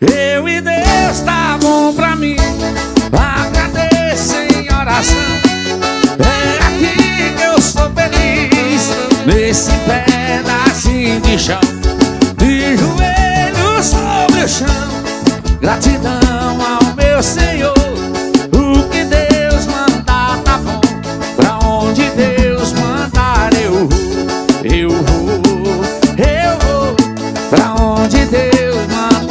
Eu e Deus tá bom pra mim. Agradeço em oração. É aqui que eu sou feliz, nesse pedacinho de chão, de joelhos sobre o chão. Gratidão ao meu Senhor. O que Deus mandar tá bom. Pra onde Deus